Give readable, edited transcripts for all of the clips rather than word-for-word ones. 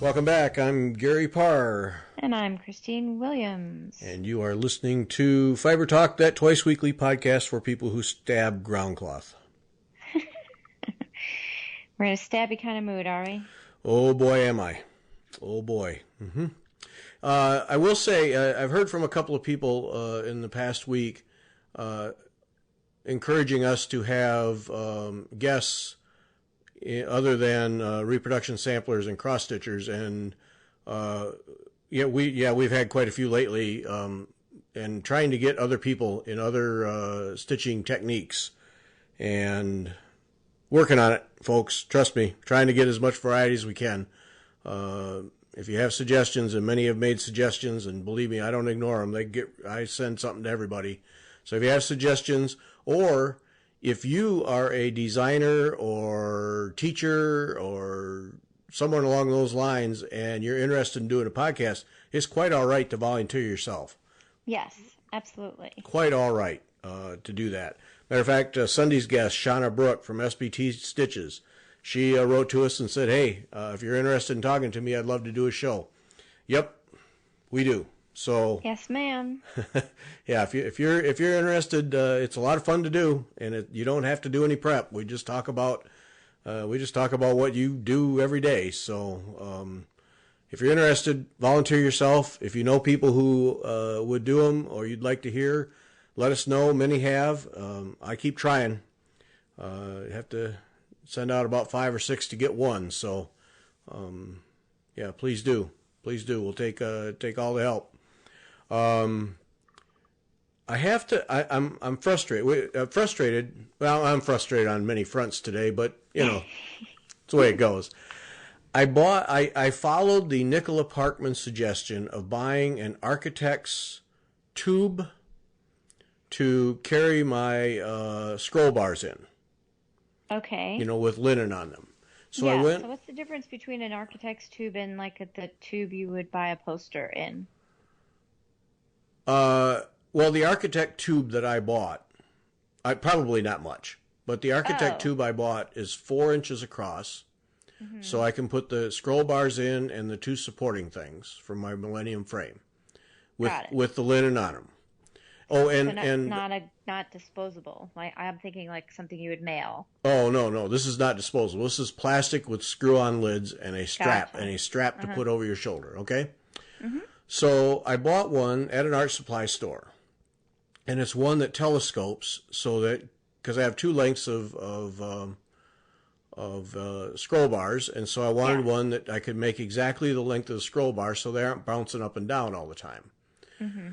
Welcome back. I'm Gary Parr. And I'm Christine Williams. And you are listening to Fiber Talk, that twice weekly podcast for people who stab ground cloth. We're in a stabby kind of mood, are we? Oh boy, am I. Oh boy. I will say, I've heard from a couple of people in the past week encouraging us to have guests other than reproduction samplers and cross stitchers, and we've had quite a few lately, and trying to get other people in other stitching techniques, and working on it, folks. Trust me, trying to get as much variety as we can. If you have suggestions, and many have made suggestions, and believe me, I don't ignore them. I send something to everybody. So if you have suggestions, or if you are a designer or teacher or someone along those lines and you're interested in doing a podcast, it's quite all right to volunteer yourself. Yes, absolutely. Quite all right to do that. Matter of fact, Sunday's guest, Shana Brooke from SBT Stitches, she wrote to us and said, hey, if you're interested in talking to me, I'd love to do a show. Yep, we do. So yes, ma'am. Yeah, if you're interested, it's a lot of fun to do, and you don't have to do any prep. We just talk about what you do every day. So if you're interested, volunteer yourself. If you know people who would do them or you'd like to hear, let us know. Many have. I keep trying. You have to send out about 5 or 6 to get one. So yeah, please do. Please do. We'll take all the help. I'm frustrated. Well, I'm frustrated on many fronts today, but it's the way it goes. I followed the Nicola Parkman suggestion of buying an architect's tube to carry my scroll bars in. Okay. With linen on them. So yeah, I went. So what's the difference between an architect's tube and like the tube you would buy a poster in? Well, the architect tube that I bought, probably not much, but the architect tube I bought is 4 inches across, so I can put the scroll bars in and the 2 supporting things for my Millennium frame, with the linen on them. Oh, and not disposable. Like I'm thinking like something you would mail. Oh no, this is not disposable. This is plastic with screw-on lids and a strap to put over your shoulder. Okay. Mm-hmm. So I bought one at an art supply store, and it's one that telescopes so that because I have 2 lengths of scroll bars, and so I wanted one that I could make exactly the length of the scroll bar so they aren't bouncing up and down all the time. Mm-hmm.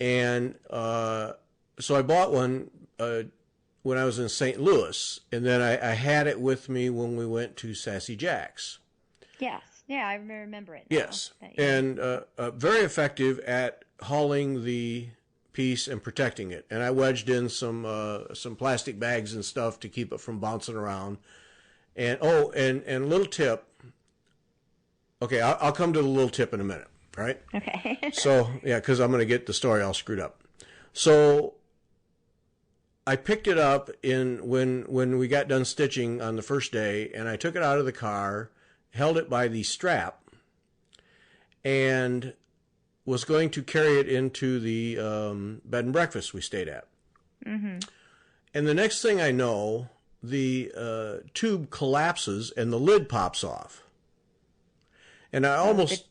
And so I bought one when I was in St. Louis, and then I had it with me when we went to Sassy Jack's. Yes. Yeah, I remember it now. Yes, and very effective at hauling the piece and protecting it. And I wedged in some plastic bags and stuff to keep it from bouncing around. And a little tip. Okay, I'll come to the little tip in a minute. All right. Okay. So yeah, because I'm going to get the story all screwed up. So I picked it up when we got done stitching on the first day, and I took it out of the car, held it by the strap, and was going to carry it into the bed and breakfast we stayed at. Mm-hmm. And the next thing I know, the tube collapses and the lid pops off. And I almost...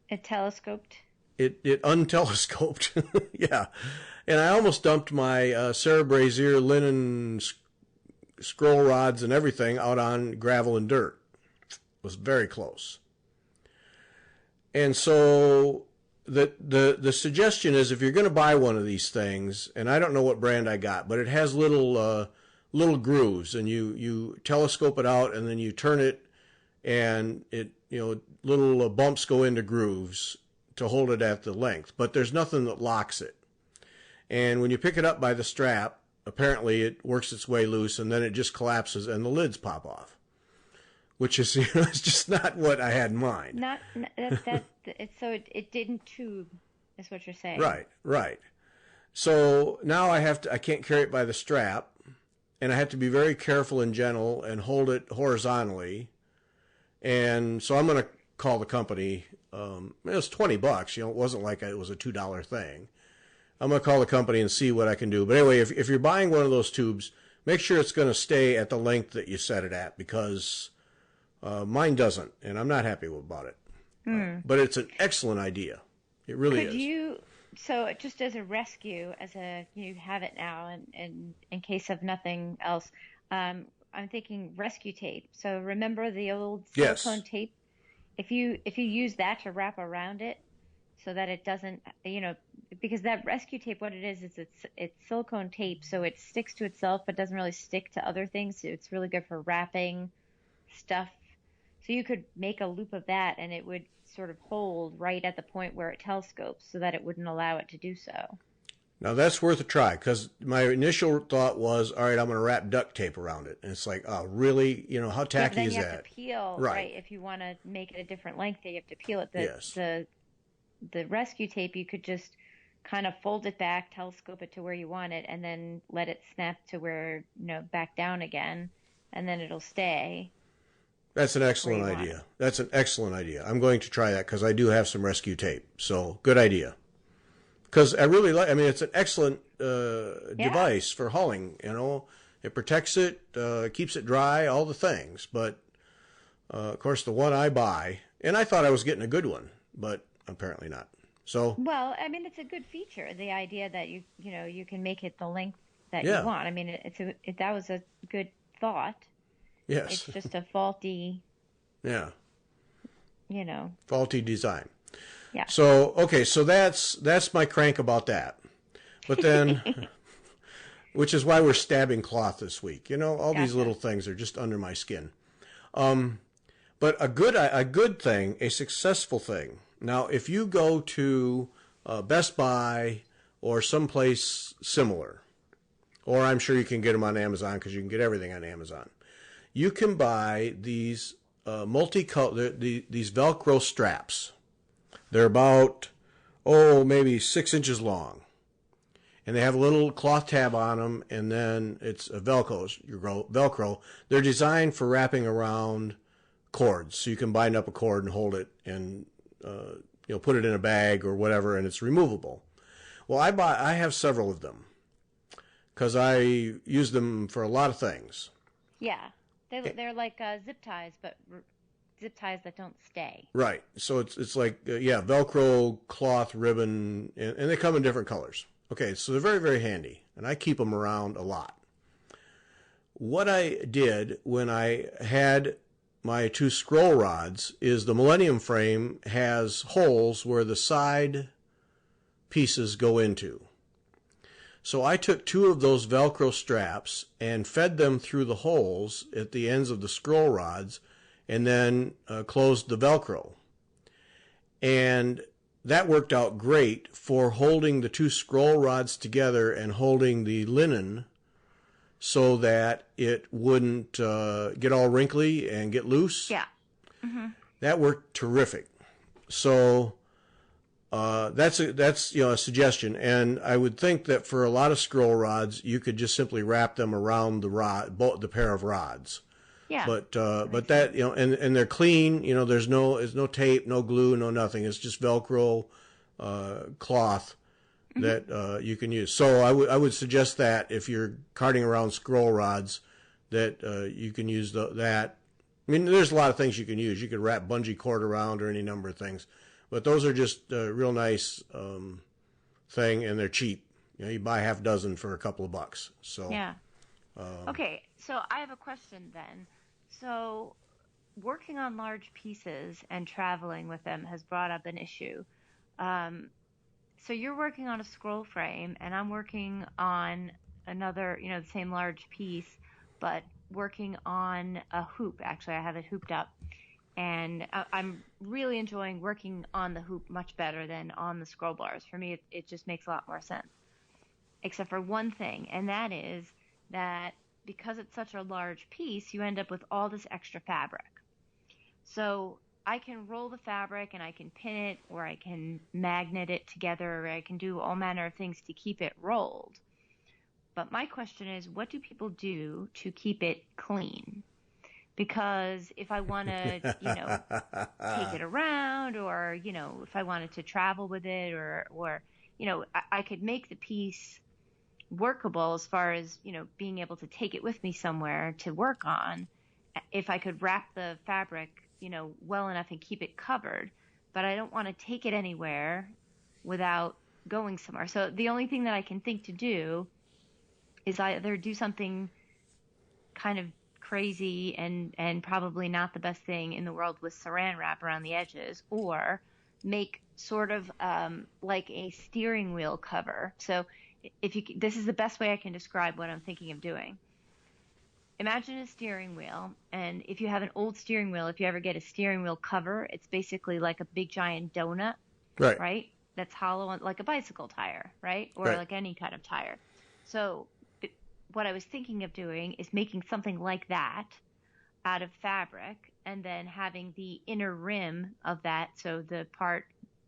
It telescoped? It untelescoped, yeah. And I almost dumped my Sarah Brazier linen scroll rods and everything out on gravel and dirt. It was very close. And so the suggestion is if you're going to buy one of these things, and I don't know what brand I got, but it has little grooves, and you telescope it out, and then you turn it, and it little bumps go into grooves to hold it at the length, but there's nothing that locks it. And when you pick it up by the strap, apparently it works its way loose, and then it just collapses and the lids pop off, which is it's just not what I had in mind. It didn't tube, is what you're saying. Right. So now I can't carry it by the strap, and I have to be very careful and gentle and hold it horizontally. And so I'm going to call the company. It was $20. It wasn't like it was a $2 thing. I'm going to call the company and see what I can do. But anyway, if you're buying one of those tubes, make sure it's going to stay at the length that you set it at, because mine doesn't, and I'm not happy about it. But it's an excellent idea. It really is. So just as a rescue, you have it now, and in case of nothing else, I'm thinking rescue tape. So remember the old silicone tape? If you use that to wrap around it so that it doesn't, because that rescue tape, what it is it's silicone tape, so it sticks to itself but doesn't really stick to other things. So it's really good for wrapping stuff. So you could make a loop of that, and it would sort of hold right at the point where it telescopes so that it wouldn't allow it to do so. Now that's worth a try, because my initial thought was, all right, I'm going to wrap duct tape around it. And it's like, oh, really? How tacky is that? Then you have to peel, right? If you want to make it a different length, you have to peel it. The rescue tape, you could just kind of fold it back, telescope it to where you want it, and then let it snap to where, back down again, and then it'll stay. That's an excellent idea. That's an excellent idea. I'm going to try that, because I do have some rescue tape. So good idea. Because I really it's an excellent device for hauling. It protects it, keeps it dry, all the things. But of course, the one I buy, and I thought I was getting a good one, but apparently not. So well, it's a good feature. The idea that you can make it the length that you want. That was a good thought. Yes. It's just a faulty. Yeah. Faulty design. Yeah. So, okay, so that's my crank about that. But then, which is why we're stabbing cloth this week. All these little things are just under my skin. But a good thing, a successful thing. Now, if you go to Best Buy or someplace similar, or I'm sure you can get them on Amazon, because you can get everything on Amazon, you can buy these multicolored, these Velcro straps. They're about, maybe 6 inches long. And they have a little cloth tab on them, and then it's a Velcro. They're designed for wrapping around cords. So you can bind up a cord and hold it and, put it in a bag or whatever, and it's removable. Well, I have several of them, because I use them for a lot of things. Yeah. They're like zip ties, but zip ties that don't stay. Right. So it's like, Velcro, cloth, ribbon, and they come in different colors. Okay, so they're very, very handy, and I keep them around a lot. What I did when I had my 2 scroll rods is the Millennium frame has holes where the side pieces go into. So I took 2 of those Velcro straps and fed them through the holes at the ends of the scroll rods, and then closed the Velcro. And that worked out great for holding the 2 scroll rods together and holding the linen so that it wouldn't get all wrinkly and get loose. Yeah. Mm-hmm. That worked terrific. So that's a suggestion, and I would think that for a lot of scroll rods, you could just simply wrap them around the pair of rods. Yeah. But that and they're clean. There's no tape, no glue, no nothing. It's just Velcro cloth that you can use. So I would suggest that if you're carting around scroll rods, that you can use that. There's a lot of things you can use. You could wrap bungee cord around or any number of things. But those are just a real nice thing, and they're cheap. You buy half dozen for a couple of bucks. So yeah. Okay, so I have a question then. So working on large pieces and traveling with them has brought up an issue. So you're working on a scroll frame, and I'm working on another, the same large piece, but working on a hoop. Actually, I have it hooped up. And I'm really enjoying working on the hoop much better than on the scroll bars. For me, it just makes a lot more sense. Except for one thing, and that is that because it's such a large piece, you end up with all this extra fabric. So I can roll the fabric, and I can pin it, or I can magnet it together, or I can do all manner of things to keep it rolled. But my question is, what do people do to keep it clean? because if I want to, take it around, or, if I wanted to travel with it, or I could make the piece workable as far as, being able to take it with me somewhere to work on, if I could wrap the fabric, well enough and keep it covered. But I don't want to take it anywhere without going somewhere. So the only thing that I can think to do is either do something kind of crazy and probably not the best thing in the world with saran wrap around the edges, or make sort of like a steering wheel cover. So this is the best way I can describe what I'm thinking of doing. Imagine a steering wheel, and if you have an old steering wheel, if you ever get a steering wheel cover, it's basically like a big giant donut, right? That's hollow, like a bicycle tire, right? Or like any kind of tire. So what I was thinking of doing is making something like that out of fabric, and then having the inner rim of that, so the part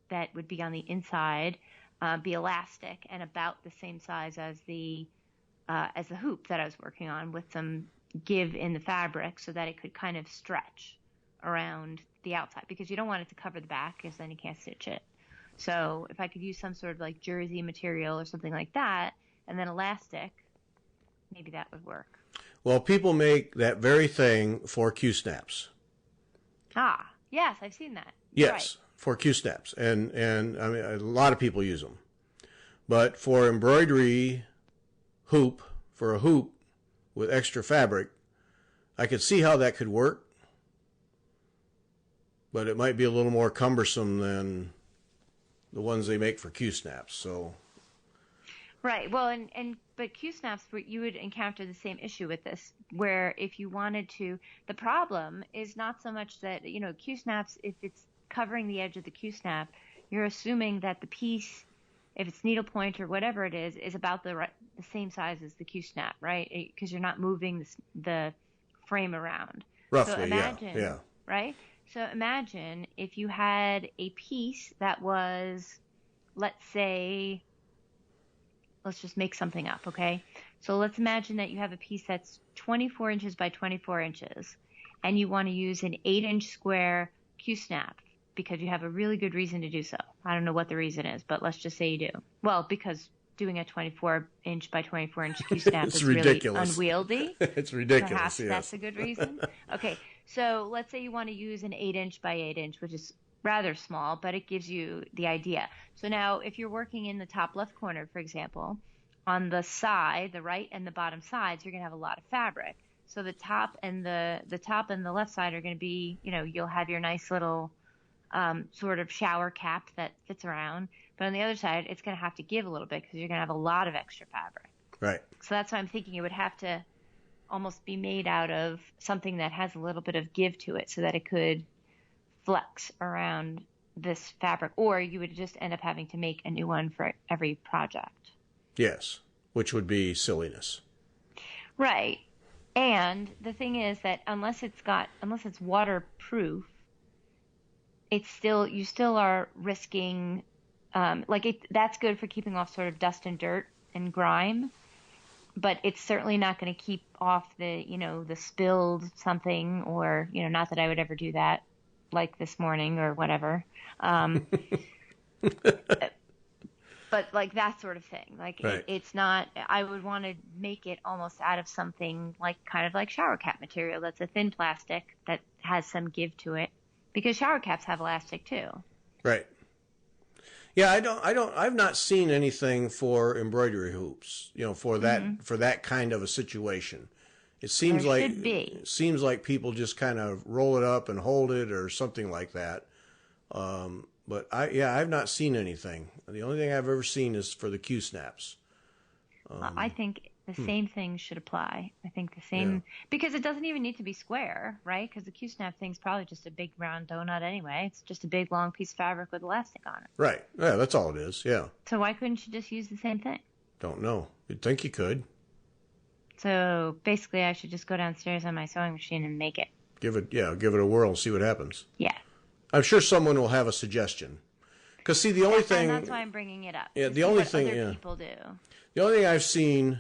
that would be on the inside, be elastic and about the same size as the hoop that I was working on, with some give in the fabric so that it could kind of stretch around the outside, because you don't want it to cover the back, because then you can't stitch it. So if I could use some sort of like jersey material or something like that, and then elastic, maybe that would work. Well, people make that very thing for Q-snaps. Ah, yes, I've seen that. Yes, right. For Q-snaps, and I mean, a lot of people use them. But for embroidery hoop, for a hoop with extra fabric, I could see how that could work, but it might be a little more cumbersome than the ones they make for Q-snaps. So, right. Well, but Q-snaps, you would encounter the same issue with this, where if you wanted to, the problem is not so much that, Q-snaps, if it's covering the edge of the Q-snap, you're assuming that the piece, if it's needlepoint or whatever it is about the same size as the Q-snap, right? Because you're not moving the frame around. Roughly, so imagine, yeah. Right? So imagine if you had a piece that was, let's just make something up, okay? So let's imagine that you have a piece that's 24 inches by 24 inches, and you want to use an 8-inch square Q-snap because you have a really good reason to do so. I don't know what the reason is, but let's just say you do. Well, because doing a 24-inch by 24-inch Q-snap is ridiculous. Really unwieldy. It's ridiculous, Perhaps yes. That's a good reason. Okay, so let's say you want to use an 8-inch by 8-inch, which is rather small, but it gives you the idea. So now if you're working in the top left corner, for example, on the side, the right and the bottom sides, you're going to have a lot of fabric. So the top and the top and the left side are going to be, you'll have your nice little sort of shower cap that fits around. But on the other side, it's going to have to give a little bit because you're going to have a lot of extra fabric. Right. So that's why I'm thinking it would have to almost be made out of something that has a little bit of give to it so that it could flex around this fabric. Or you would just end up having to make a new one for every project. Yes, which would be silliness. Right. And the thing is that unless it's waterproof, you still are risking, that's good for keeping off sort of dust and dirt and grime, but it's certainly not going to keep off the spilled something, or, not that I would ever do that, like this morning or whatever. But like that sort of thing, like right. It's not, I would want to make it almost out of something kind of like shower cap material. That's a thin plastic that has some give to it, because shower caps have elastic too. Right. Yeah, I've not seen anything for embroidery hoops, for that kind of a situation. It seems seems like people just kind of roll it up and hold it or something like that. But I've not seen anything. The only thing I've ever seen is for the Q-snaps. I think the same thing should apply. I think the same, because it doesn't even need to be square, right? Because the Q-snap thing's probably just a big round donut anyway. It's just a big long piece of fabric with elastic on it. Right. Yeah, that's all it is. Yeah. So why couldn't you just use the same thing? Don't know. You'd think you could. So basically, I should just go downstairs on my sewing machine and make it. Give it a whirl and see what happens. Yeah. I'm sure someone will have a suggestion. Because see, the only thing, and that's why I'm bringing it up. Yeah, the only thing, other people do. The only thing I've seen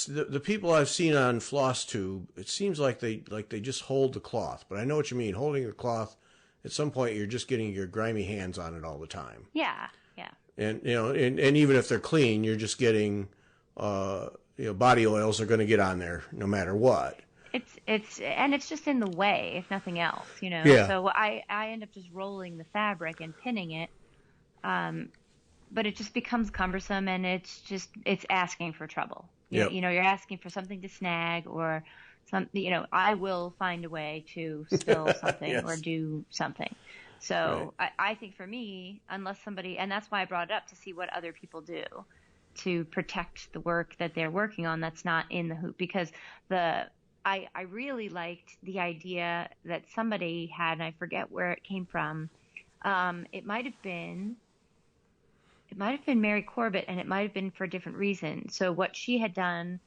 the people I've seen on FlossTube, it seems like they just hold the cloth. But I know what you mean. Holding the cloth, at some point you're just getting your grimy hands on it all the time. Yeah, yeah. And and even if they're clean, you're just getting body oils are going to get on there no matter what. It's just in the way, if nothing else, Yeah. So I end up just rolling the fabric and pinning it, but it just becomes cumbersome, and it's asking for trouble. Yep. You're asking for something to snag or something. I will find a way to spill something Yes. or do something. So Right. I think for me, unless somebody, and that's why I brought it up, to see what other people do to protect the work that they're working on that's not in the hoop, because I really liked the idea that somebody had, and I forget where it came from. It might have been Mary Corbett, and it might have been for a different reason. So what she had done,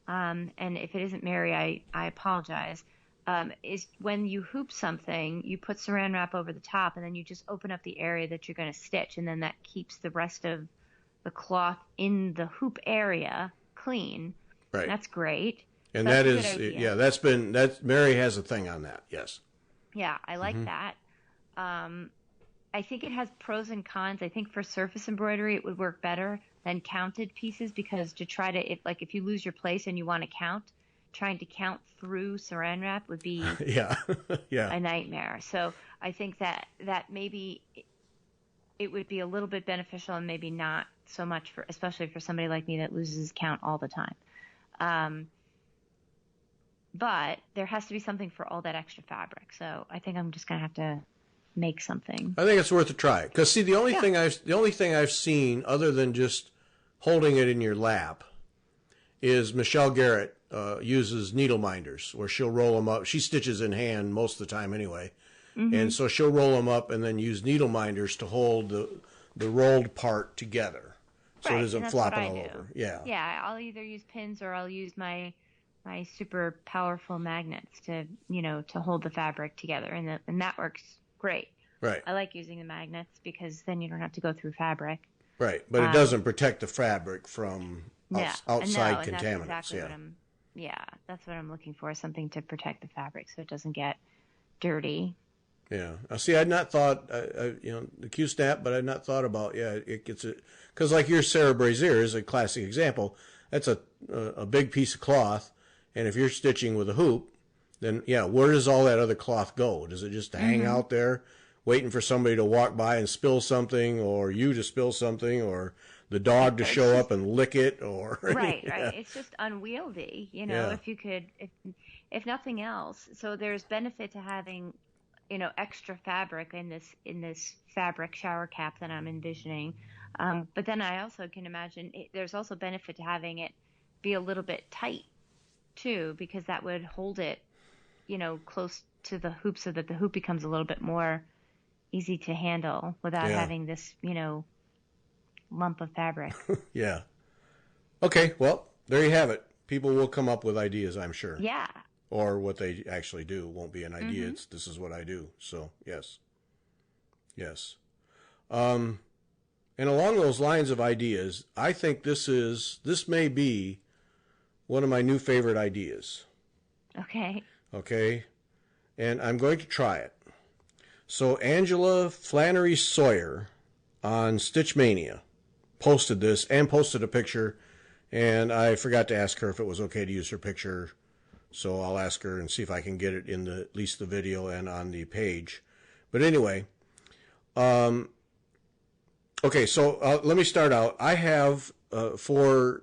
and if it isn't Mary, I apologize, is when you hoop something, you put saran wrap over the top, and then you just open up the area that you're going to stitch, and then that keeps the rest of the cloth in the hoop area clean. Right. That's great. And So that that's a is, good idea. that's Mary has a thing on that. Yes. Yeah, I like that. I think it has pros and cons. I think for surface embroidery, it would work better than counted pieces, because to try to, if you lose your place and you want to count, trying to count through saran wrap would be Yeah. Yeah. a nightmare. So I think that maybe it would be a little bit beneficial, and maybe not so much especially for somebody like me that loses count all the time. But there has to be something for all that extra fabric. So I think I'm just going to have to make something. I think it's worth a try. Because see, the only thing I've seen other than just holding it in your lap is Michelle Garrett uses needle minders, where she'll roll them up. She stitches in hand most of the time anyway. Mm-hmm. And so she'll roll them up and then use needle minders to hold the rolled part together, so it isn't flopping all over. Yeah. Yeah, I'll either use pins or I'll use my super powerful magnets to hold the fabric together, and that works great. Right. I like using the magnets because then you don't have to go through fabric. Right, but it doesn't protect the fabric from outside and contaminants. That's exactly that's what I'm looking for, something to protect the fabric so it doesn't get dirty. Yeah. See, I'd not thought, the Q-snap, but I'd not thought about, it gets it. Because like your Sarah Brazier is a classic example. That's a big piece of cloth. And if you're stitching with a hoop, then, where does all that other cloth go? Does it just hang out there waiting for somebody to walk by and spill something, or you to spill something, or the dog to show up and lick it, or... Right. It's just unwieldy, if you could, if nothing else. So there's benefit to having... extra fabric in this fabric shower cap that I'm envisioning. But then I also can imagine there's also benefit to having it be a little bit tight too, because that would hold it, close to the hoop, so that the hoop becomes a little bit more easy to handle without having this, lump of fabric. Yeah. Okay. Well, there you have it. People will come up with ideas, I'm sure. Yeah. Or what they actually do won't be an idea. It's this is what I do. So yes. And along those lines of ideas, I think this may be one of my new favorite ideas. Okay. And I'm going to try it. So Angela Flannery Sawyer on Stitch Mania posted this and posted a picture, and I forgot to ask her if it was okay to use her picture. So I'll ask her and see if I can get it in at least the video and on the page. But anyway, okay, so let me start out. I have, for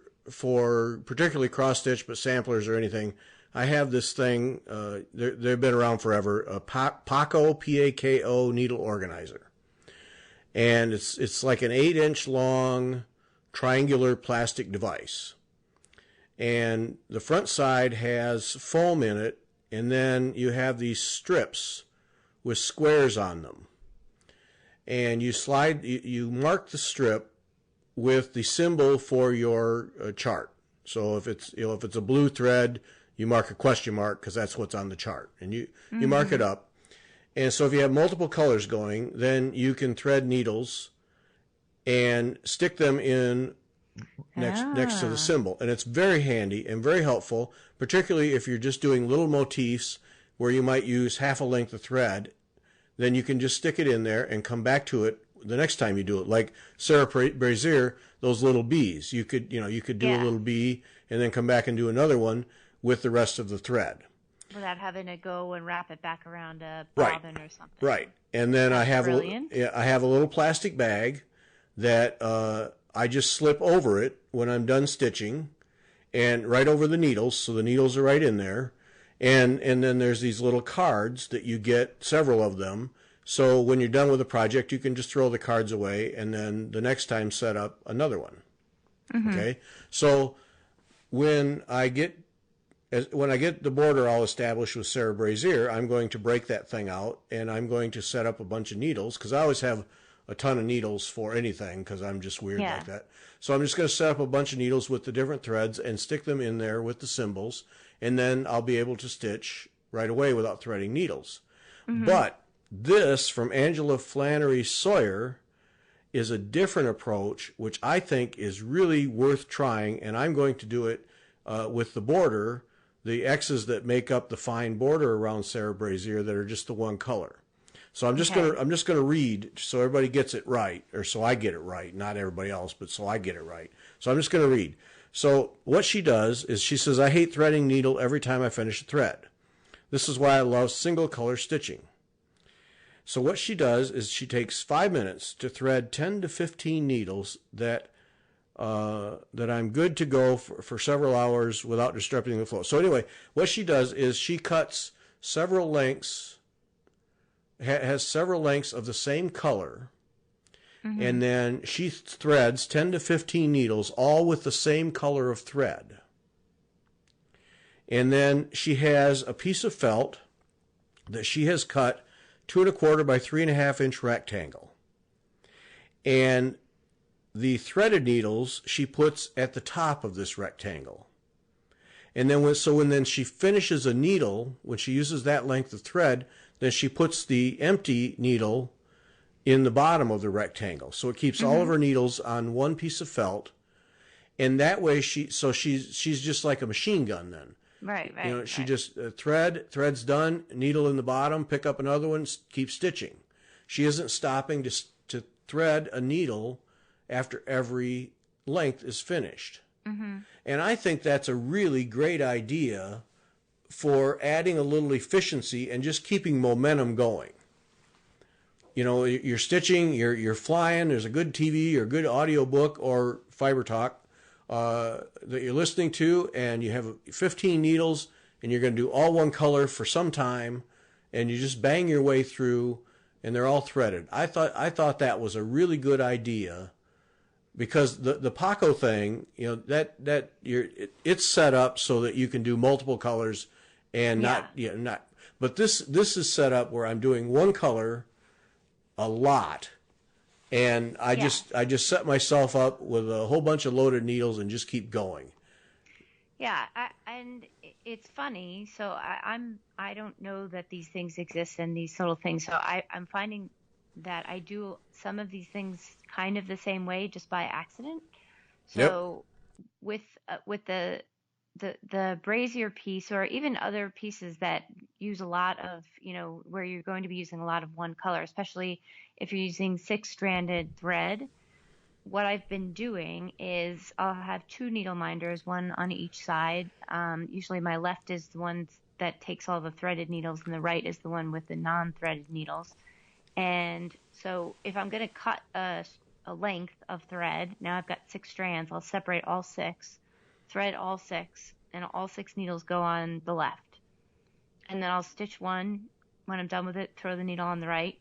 particularly cross-stitch, but samplers or anything, I have this thing, they've been around forever, a PACO, P-A-K-O needle organizer. And it's like an 8-inch long triangular plastic device. And the front side has foam in it, and then you have these strips with squares on them. And you mark the strip with the symbol for your chart. So if it's a blue thread, you mark a question mark because that's what's on the chart, and you mark it up. And so if you have multiple colors going, then you can thread needles and stick them in next to the symbol. And it's very handy and very helpful, particularly if you're just doing little motifs where you might use half a length of thread. Then you can just stick it in there and come back to it the next time you do it. Like Sarah Brazier, those little bees. You could do a little bee and then come back and do another one with the rest of the thread. Without having to go and wrap it back around a bobbin or something. Right. And then I have a little plastic bag that I just slip over it when I'm done stitching, and right over the needles, so the needles are right in there. And then there's these little cards that you get, several of them. So when you're done with a project, you can just throw the cards away, and then the next time set up another one. Mm-hmm. Okay. So when I get the border all established with Sarah Brazier, I'm going to break that thing out, and I'm going to set up a bunch of needles, because I always have a ton of needles for anything, because I'm just weird like that. So I'm just going to set up a bunch of needles with the different threads and stick them in there with the symbols, and then I'll be able to stitch right away without threading needles. Mm-hmm. But this from Angela Flannery Sawyer is a different approach, which I think is really worth trying, and I'm going to do it with the border, the X's that make up the fine border around Sarah Brazier that are just the one color. So I'm just gonna read so everybody gets it right, or so I get it right, not everybody else, but so I get it right. So I'm just gonna read. So what she does is she says, I hate threading needle every time I finish a thread. This is why I love single color stitching. So what she does is she takes 5 minutes to thread 10 to 15 needles that I'm good to go for several hours without disrupting the flow. So anyway, what she does is she cuts several lengths, has several lengths of the same color, mm-hmm. and then she threads 10 to 15 needles, all with the same color of thread. And then she has a piece of felt that she has cut 2 1/4 by 3 1/2 inch rectangle. And the threaded needles she puts at the top of this rectangle. And then when she finishes a needle, when she uses that length of thread, then she puts the empty needle in the bottom of the rectangle. So it keeps mm-hmm. all of her needles on one piece of felt. And that way she's just like a machine gun then. Right. She just thread's done, needle in the bottom, pick up another one, keep stitching. She isn't stopping to thread a needle after every length is finished. Mm-hmm. And I think that's a really great idea for adding a little efficiency and just keeping momentum going. You're stitching, you're flying, there's a good TV or good audio book or fiber talk that you're listening to, and you have 15 needles, and you're going to do all one color for some time, and you just bang your way through, and they're all threaded. I thought that was a really good idea, because the Paco thing, it's set up so that you can do multiple colors and not. But this is set up where I'm doing one color a lot. And I just set myself up with a whole bunch of loaded needles and just keep going. Yeah, and it's funny. So I don't know that these things exist and these little things. So I'm finding that I do some of these things kind of the same way, just by accident. So with the brazier piece, or even other pieces that use a lot of, where you're going to be using a lot of one color, especially if you're using 6-stranded thread, what I've been doing is I'll have 2 needle minders, one on each side. Usually my left is the one that takes all the threaded needles, and the right is the one with the non-threaded needles. And so if I'm going to cut a length of thread, now I've got 6 strands, I'll separate all 6, thread all 6, and all 6 needles go on the left. And then I'll stitch one. When I'm done with it, throw the needle on the right.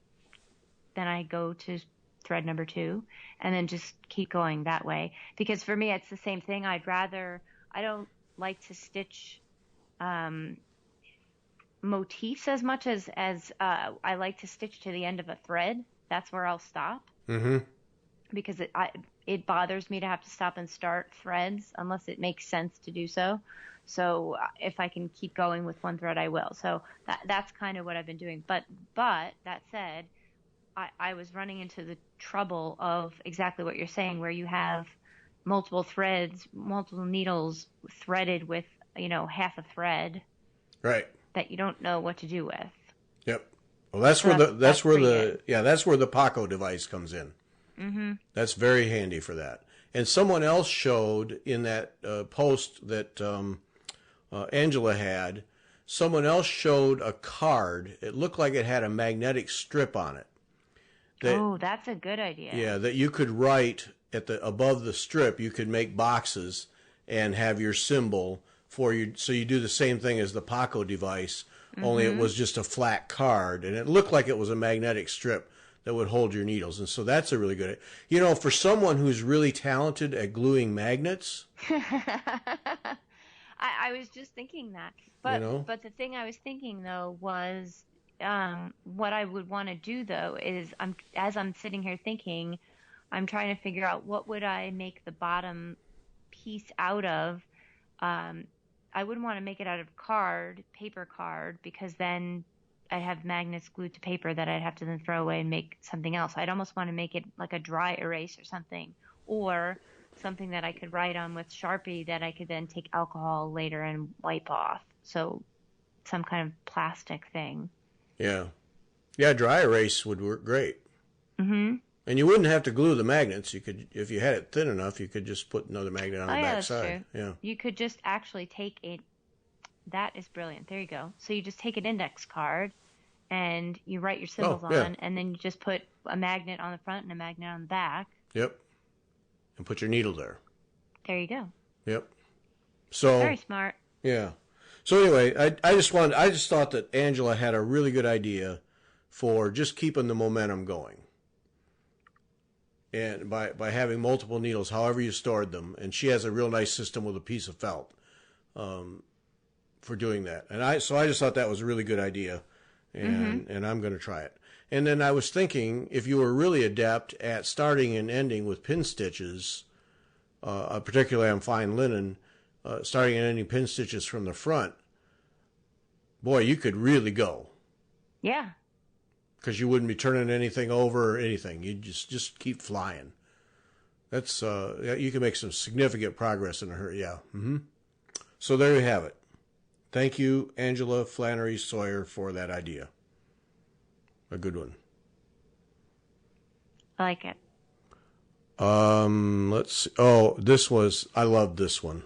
Then I go to thread number 2, and then just keep going that way. Because for me, it's the same thing. I don't like to stitch motifs as much as I like to stitch to the end of a thread. That's where I'll stop. Mm-hmm. Because it bothers me to have to stop and start threads unless it makes sense to do so. So if I can keep going with one thread, I will. So that's kind of what I've been doing. But that said, I was running into the trouble of exactly what you're saying, where you have multiple threads, multiple needles threaded with, half a thread. Right. That you don't know what to do with. Yep. Well, that's where the POW device comes in. Mm-hmm. That's very handy for that. And someone else showed in that post that Angela had, someone else showed a card. It looked like it had a magnetic strip on it. That's a good idea. Yeah, that you could write above the strip. You could make boxes and have your symbol for you. So you do the same thing as the POW device, only it was just a flat card, and it looked like it was a magnetic strip that would hold your needles. And so that's a really good, for someone who's really talented at gluing magnets. I was just thinking that, but the thing I was thinking though was, what I would want to do though is as I'm sitting here thinking, I'm trying to figure out what would I make the bottom piece out of. I wouldn't want to make it out of paper card, because then I'd have magnets glued to paper that I'd have to then throw away and make something else. I'd almost want to make it like a dry erase or something, or something that I could write on with Sharpie that I could then take alcohol later and wipe off. So some kind of plastic thing. Yeah. Yeah, dry erase would work great. Mm-hmm. And you wouldn't have to glue the magnets. You could, if you had it thin enough, you could just put another magnet on the back side. True. Yeah. You could just actually take it. That is brilliant. There you go. So you just take an index card and you write your symbols on, and then you just put a magnet on the front and a magnet on the back. Yep. And put your needle there. There you go. Yep. So very smart. Yeah. So anyway, I just thought that Angela had a really good idea for just keeping the momentum going. And by having multiple needles, however you stored them, and she has a real nice system with a piece of felt for doing that. And I just thought that was a really good idea, and I'm going to try it. And then I was thinking, if you were really adept at starting and ending with pin stitches, particularly on fine linen, starting and ending pin stitches from the front, boy, you could really go. Yeah. Because you wouldn't be turning anything over or anything. You'd just keep flying. That's you can make some significant progress in a hurry. Yeah. Mm-hmm. So there you have it. Thank you, Angela Flannery Sawyer, for that idea. A good one. I like it. Let's see. Oh, I loved this one.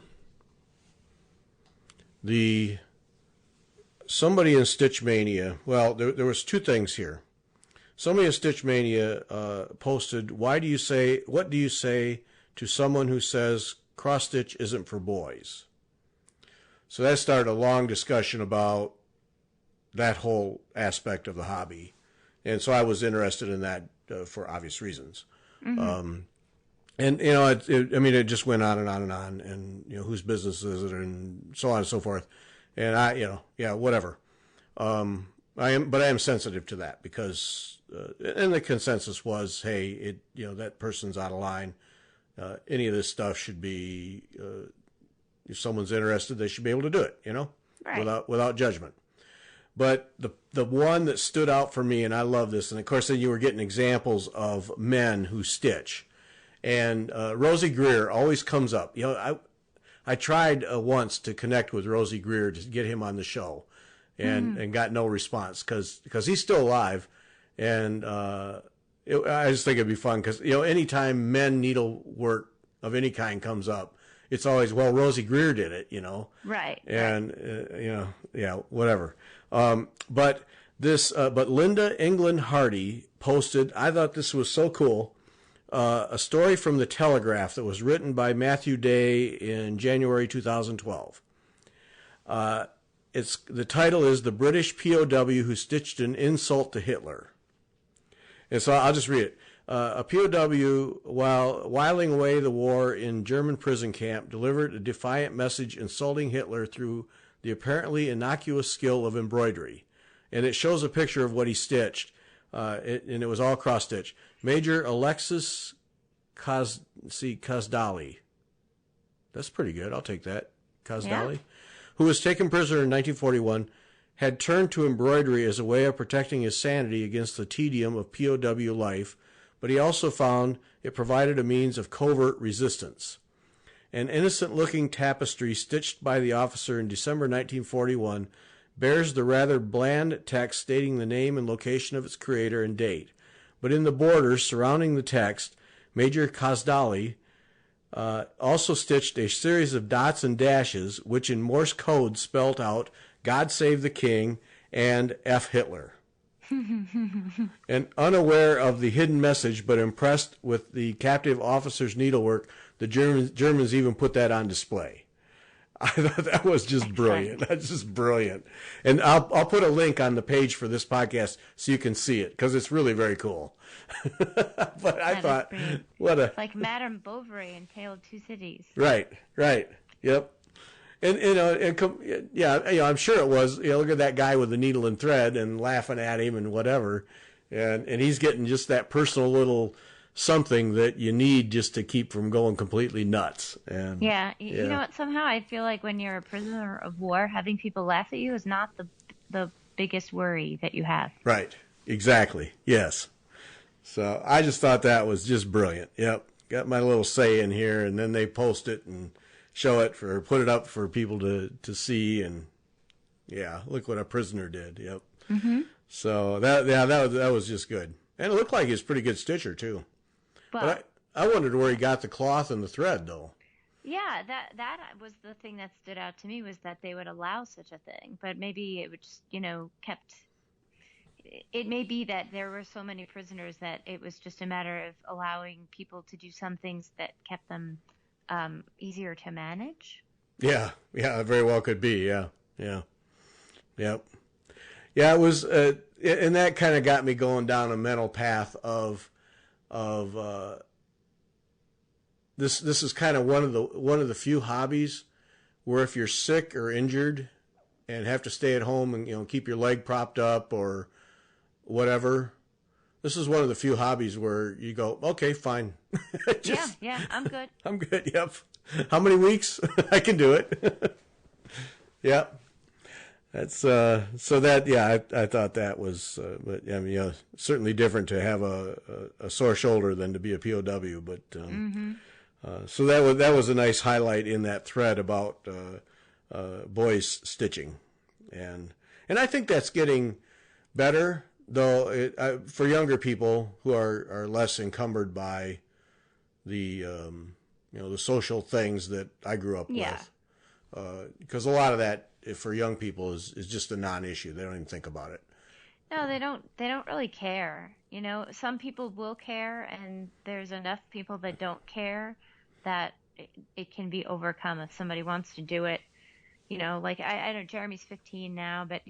Somebody in Stitch Mania, well, there was two things here. Somebody in Stitch Mania posted, what do you say to someone who says cross stitch isn't for boys? So that started a long discussion about that whole aspect of the hobby. And so I was interested in that for obvious reasons. Mm-hmm. And, it just went on and on and on, and, whose business is it, and so on and so forth. And whatever. I am sensitive to that because, and the consensus was, hey, that person's out of line. Any of this stuff should be, if someone's interested, they should be able to do it, right. without judgment. But the one that stood out for me, and I love this, and of course then you were getting examples of men who stitch, and Rosie Greer always comes up. I tried once to connect with Rosie Greer to get him on the show, and got no response because he's still alive, and I just think it'd be fun because anytime men needlework of any kind comes up, it's always, well, Rosie Greer did it, right, and whatever. But Linda England Hardy posted, I thought this was so cool. A story from the Telegraph that was written by Matthew Day in January 2012. The title is "The British POW Who Stitched an Insult to Hitler." And so I'll just read it. A POW, while whiling away the war in German prison camp, delivered a defiant message insulting Hitler through the apparently innocuous skill of embroidery. And it shows a picture of what he stitched, and it was all cross-stitch. Major Alexis Kazdali. That's pretty good. I'll take that. Kazdali. Yeah. Who was taken prisoner in 1941, had turned to embroidery as a way of protecting his sanity against the tedium of POW life, but he also found it provided a means of covert resistance. An innocent-looking tapestry stitched by the officer in December 1941 bears the rather bland text stating the name and location of its creator and date. But in the borders surrounding the text, Major Kazdali also stitched a series of dots and dashes, which in Morse code spelt out "God Save the King" and "F Hitler." And unaware of the hidden message, but impressed with the captive officer's needlework, the Germans even put that on display. I thought that was just brilliant. That's just brilliant. And I'll put a link on the page for this podcast so you can see it, because it's really very cool. But I thought, what a... Like Madame Bovary in Tale of Two Cities. Right. Yep. And, I'm sure it was, look at that guy with the needle and thread and laughing at him and whatever. And he's getting just that personal little something that you need just to keep from going completely nuts. And you know what? Somehow I feel like when you're a prisoner of war, having people laugh at you is not the biggest worry that you have. Right. Exactly. Yes. So I just thought that was just brilliant. Yep. Got my little say in here, and then they post it and show it put it up for people to see, and look what a prisoner did. Yep. Mm-hmm. So that was just good, and it looked like he's a pretty good stitcher too. But I wondered where he got the cloth and the thread, though. Yeah, that was the thing that stood out to me, was that they would allow such a thing. But maybe it would just, it may be that there were so many prisoners that it was just a matter of allowing people to do some things that kept them easier to manage. Yeah, it very well could be. Yeah. Yep. Yeah, it was, and that kind of got me going down a mental path of this is kind of one of the few hobbies where if you're sick or injured and have to stay at home and keep your leg propped up or whatever, this is one of the few hobbies where you go, okay, fine. I'm good. I'm good. Yep. How many weeks? I can do it. Yep. That's so that I thought that was but I mean certainly different to have a sore shoulder than to be a POW, but so that was a nice highlight in that thread about boys stitching, and I think that's getting better, though for younger people who are less encumbered by the the social things that I grew up with, because a lot of that, for young people, is just a non-issue. They don't even think about it. No, they don't really care. Some people will care, and there's enough people that don't care that it can be overcome if somebody wants to do it. Like I know Jeremy's 15 now, but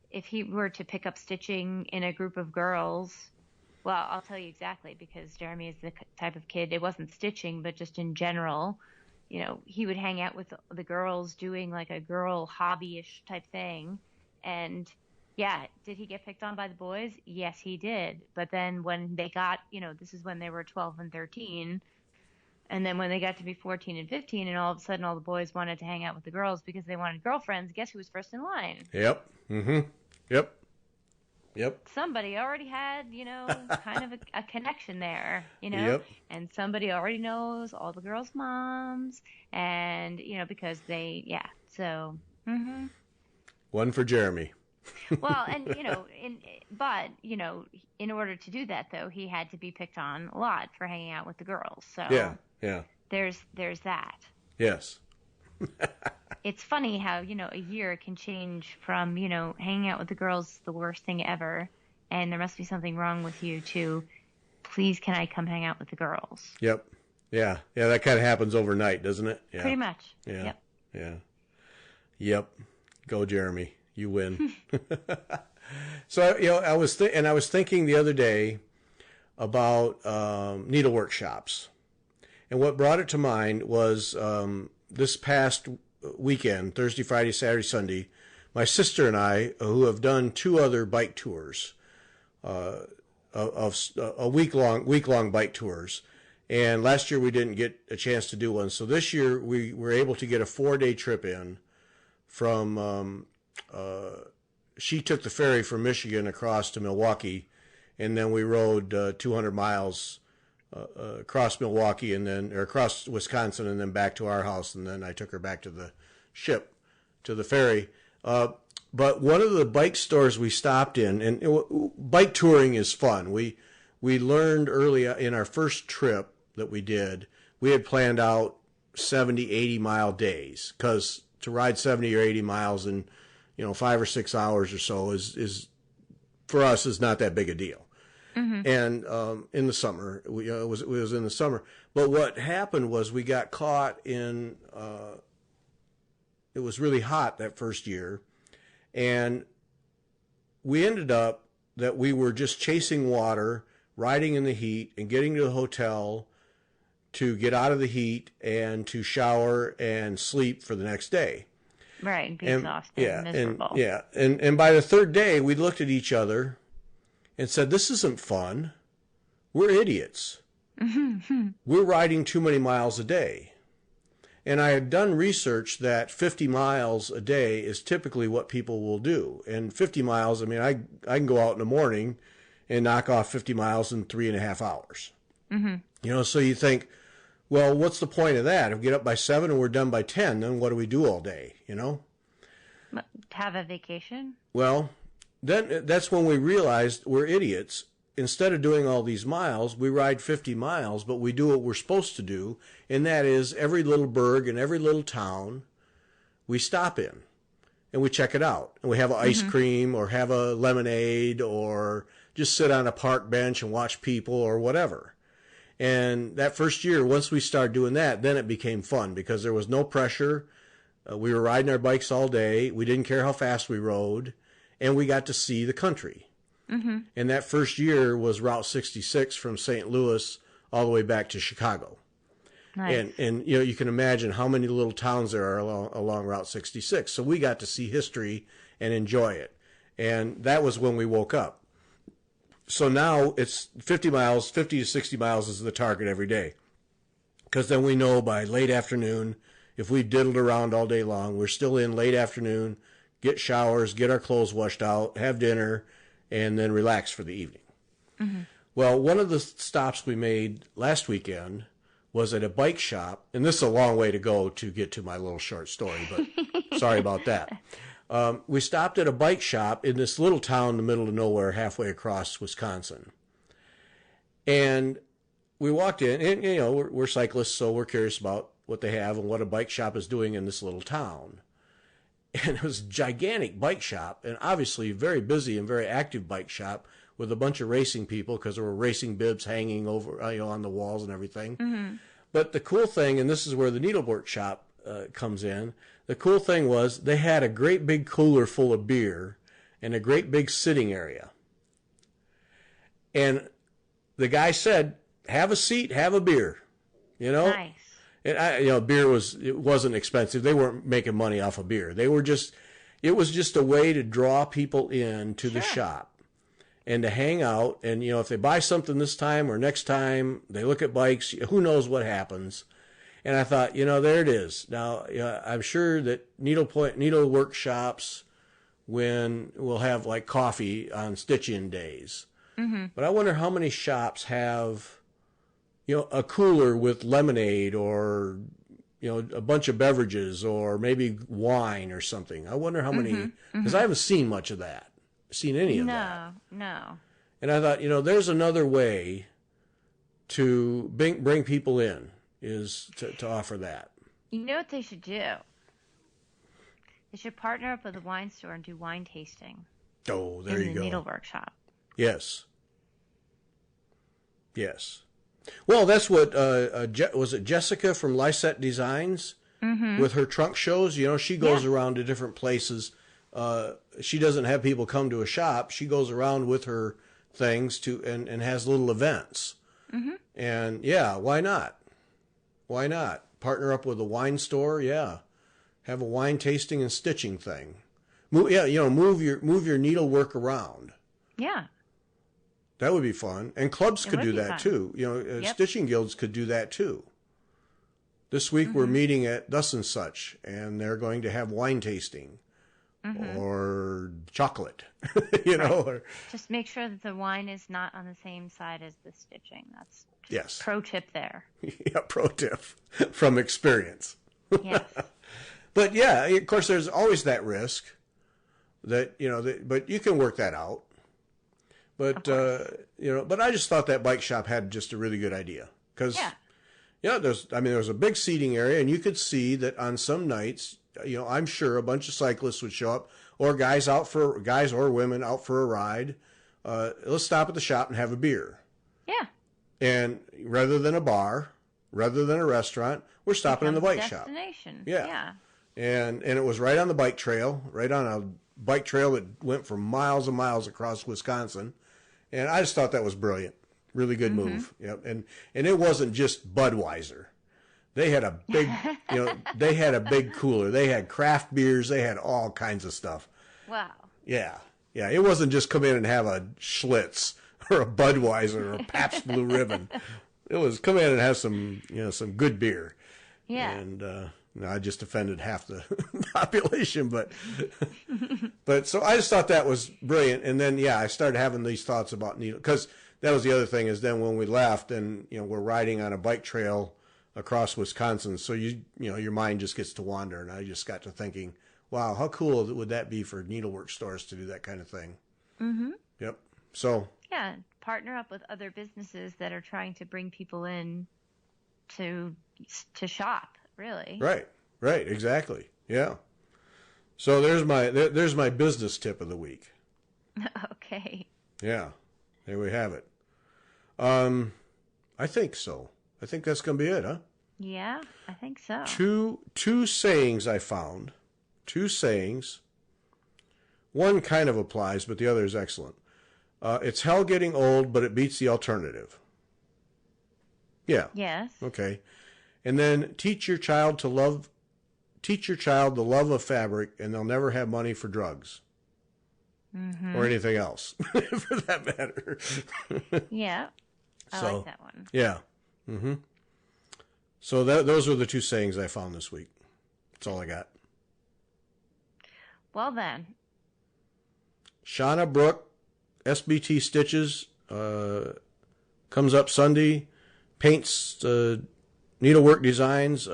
if he were to pick up stitching in a group of girls, well, I'll tell you exactly, because Jeremy is the type of kid, it wasn't stitching, but just in general, he would hang out with the girls doing like a girl hobby-ish type thing. And did he get picked on by the boys? Yes, he did. But then when they got, this is when they were 12 and 13. And then when they got to be 14 and 15, and all of a sudden all the boys wanted to hang out with the girls because they wanted girlfriends, guess who was first in line? Yep. Mm-hmm. Yep. Somebody already had, kind of a connection there, Yep. And somebody already knows all the girls' moms, and, because so. Mm-hmm. One for Jeremy. Well, and, in order to do that, though, he had to be picked on a lot for hanging out with the girls. So yeah. There's that. Yes. It's funny how, a year can change from, hanging out with the girls is the worst thing ever, and there must be something wrong with you, to please can I come hang out with the girls? Yep. Yeah, that kind of happens overnight, doesn't it? Yeah. Pretty much. Yeah. Yep. Yeah. Yep. Go, Jeremy. You win. So, I was thinking the other day about needle workshops. And what brought it to mind was this past weekend, Thursday, Friday, Saturday, Sunday, my sister and I, who have done 2 other bike tours, of a week-long bike tours. And last year we didn't get a chance to do one. So this year we were able to get a 4-day trip in from, she took the ferry from Michigan across to Milwaukee, and then we rode 200 miles across Milwaukee or across Wisconsin and then back to our house. And then I took her back to the ship, to the ferry. But one of the bike stores we stopped in, and bike touring is fun. We learned early in our first trip that we did, we had planned out 70, 80-mile days, because to ride 70 or 80 miles in 5 or 6 hours or so is for us is not that big a deal. Mm-hmm. And in the summer, it was in the summer. But what happened was we got caught in. It was really hot that first year, and we ended up that we were just chasing water, riding in the heat, and getting to the hotel to get out of the heat and to shower and sleep for the next day. Right, and be exhausted and miserable. And by the third day, we looked at each other and said, this isn't fun. We're idiots. Mm-hmm. We're riding too many miles a day. And I had done research that 50 miles a day is typically what people will do. And 50 miles, I mean, I can go out in the morning and knock off 50 miles in 3.5 hours. Mm-hmm. So you think, well, what's the point of that? If we get up by 7 and we're done by 10, then what do we do all day, Have a vacation? Well, then that's when we realized we're idiots. Instead of doing all these miles, we ride 50 miles, but we do what we're supposed to do, and that is every little burg and every little town we stop in, and we check it out. And we have an ice cream or have a lemonade or just sit on a park bench and watch people or whatever. And that first year, once we started doing that, then it became fun because there was no pressure. We were riding our bikes all day. We didn't care how fast we rode, and we got to see the country. Mm-hmm. And that first year was Route 66 from St. Louis all the way back to Chicago. Nice. And you can imagine how many little towns there are along Route 66. So we got to see history and enjoy it. And that was when we woke up. So now it's 50 to 60 miles is the target every day. Because then we know by late afternoon, if we diddled around all day long, we're still in late afternoon, get showers, get our clothes washed out, have dinner, and then relax for the evening. Mm-hmm. Well, one of the stops we made last weekend was at a bike shop, and this is a long way to go to get to my little short story, but sorry about that. We stopped at a bike shop in this little town in the middle of nowhere, halfway across Wisconsin. And we walked in, and we're cyclists, so we're curious about what they have and what a bike shop is doing in this little town. And it was a gigantic bike shop, and obviously very busy and very active bike shop with a bunch of racing people because there were racing bibs hanging over on the walls and everything. Mm-hmm. But the cool thing, and this is where the needlework shop comes in, the cool thing was they had a great big cooler full of beer and a great big sitting area. And the guy said, have a seat, have a beer, Nice. And beer wasn't expensive. They weren't making money off of beer. It was just a way to draw people in to the shop and to hang out. And, if they buy something this time or next time, they look at bikes, who knows what happens. And I thought, there it is. Now, I'm sure that needlework shops will have like coffee on stitch-in days. Mm-hmm. But I wonder how many shops have a cooler with lemonade or, a bunch of beverages or maybe wine or something. I wonder how many, because I haven't seen much of that, any of that. No. And I thought, there's another way to bring people in is to offer that. You know what they should do? They should partner up with a wine store and do wine tasting. Oh, there you go. In the needlework shop. Yes. Well, that's what, was it Jessica from SBT Designs with her trunk shows? She goes around to different places. She doesn't have people come to a shop. She goes around with her things and has little events. Mm-hmm. And why not? Why not? Partner up with a wine store. Yeah. Have a wine tasting and stitching thing. Move your needlework around. Yeah. That would be fun. And clubs could do that too. Stitching guilds could do that too. This week we're meeting at thus and such, and they're going to have wine tasting or chocolate, Or just make sure that the wine is not on the same side as the stitching. That's Yes. Pro tip there. Yeah, pro tip from experience. Yes. But yeah, of course, there's always that risk that, but you can work that out. But, but I just thought that bike shop had just a really good idea. Because, there was a big seating area, and you could see that on some nights, I'm sure a bunch of cyclists would show up, or guys or women out for a ride. Let's stop at the shop and have a beer. Yeah. And rather than a bar, rather than a restaurant, we're stopping in the bike shop. Destination. Yeah. And it was right on the bike trail, right on a bike trail that went for miles and miles across Wisconsin. And I just thought that was brilliant. Really good move. Yep. And it wasn't just Budweiser. They had a big, they had a big cooler. They had craft beers. They had all kinds of stuff. Wow. Yeah. Yeah. It wasn't just come in and have a Schlitz or a Budweiser or a Pabst Blue Ribbon. It was come in and have some, some good beer. Yeah. And, I just offended half the population, but so I just thought that was brilliant. And then, I started having these thoughts about needle, because that was the other thing is then when we left and, we're riding on a bike trail across Wisconsin. So your mind just gets to wander. And I just got to thinking, wow, how cool would that be for needlework stores to do that kind of thing? Mm-hmm. Yep. So. Yeah. Partner up with other businesses that are trying to bring people in to shop. Really? Right, exactly. Yeah. So there's my business tip of the week. Okay. Yeah. There we have it. I think so. I think that's going to be it, huh? Yeah, I think so. Two sayings I found. Two sayings. One kind of applies, but the other is excellent. It's hell getting old, but it beats the alternative. Yeah. Yes. Okay. And then teach your child the love of fabric, and they'll never have money for drugs or anything else, for that matter. Yeah, I like that one. Yeah. Mm-hmm. So those were the two sayings I found this week. That's all I got. Well then, Shana Brooke, SBT Stitches, comes up Sunday, paints. Needlework Designs,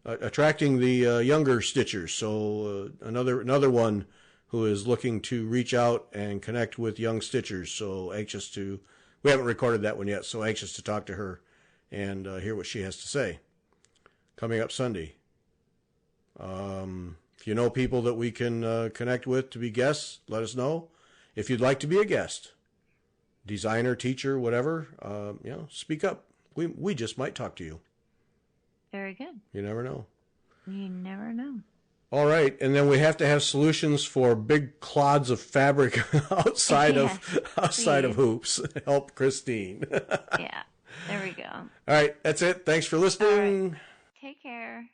attracting the younger stitchers. So another one who is looking to reach out and connect with young stitchers. So we haven't recorded that one yet, so anxious to talk to her and hear what she has to say. Coming up Sunday. If you know people that we can connect with to be guests, let us know. If you'd like to be a guest, designer, teacher, whatever, speak up. We just might talk to you. Very good. You never know. You never know. All right, and then we have to have solutions for big clods of fabric outside of hoops. Help Christine. Yeah, there we go. All right, that's it. Thanks for listening. Right. Take care.